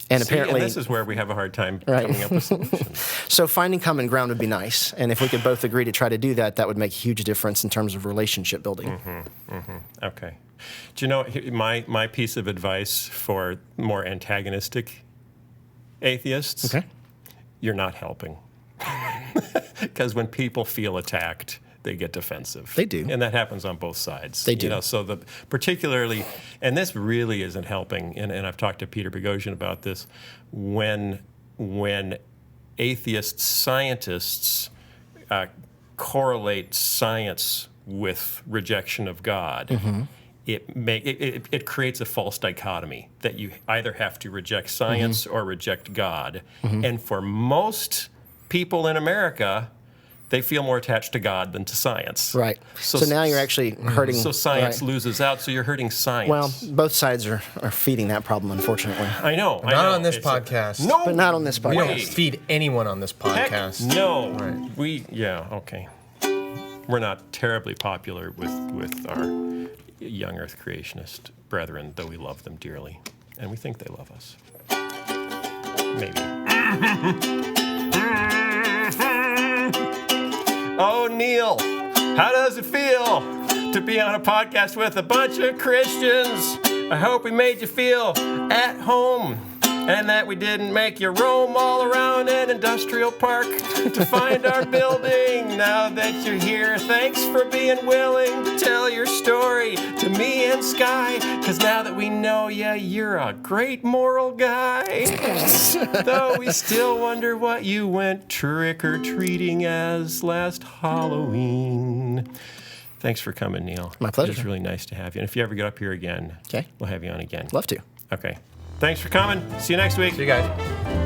And apparently, and this is where we have a hard time coming up with solutions. So finding common ground would be nice, and if we could both agree to try to do that, that would make a huge difference in terms of relationship building. Okay. Do you know my piece of advice for more antagonistic atheists? Okay. You're not helping. Because when people feel attacked, they get defensive. They do. And that happens on both sides. They do. So particularly, and this really isn't helping, and I've talked to Peter Boghossian about this, when atheist scientists correlate science with rejection of God, it creates a false dichotomy that you either have to reject science or reject God. And for most people in America, they feel more attached to God than to science. Right. So now you're actually hurting. So science right. loses out, so you're hurting science. Well, both sides are feeding that problem, unfortunately. I know. Not on this podcast. No. But not on this We podcast. don't feed anyone on this Heck, podcast. no. Right. Okay. We're not terribly popular with our young Earth creationist brethren, though we love them dearly. And we think they love us. Maybe. Oh, Neil, how does it feel to be on a podcast with a bunch of Christians? I hope we made you feel at home and that we didn't make you roam all around an industrial park to find our building. Now that you're here, thanks for being willing to tell your story to me and Skye, because now that we know you, you're a great moral guy. Though we still wonder what you went trick-or-treating as last Halloween. Thanks for coming, Neil. My pleasure. It's really nice to have you. And if you ever get up here again, Okay. we'll have you on again. Love to. Okay. Thanks for coming. See you next week. See you guys.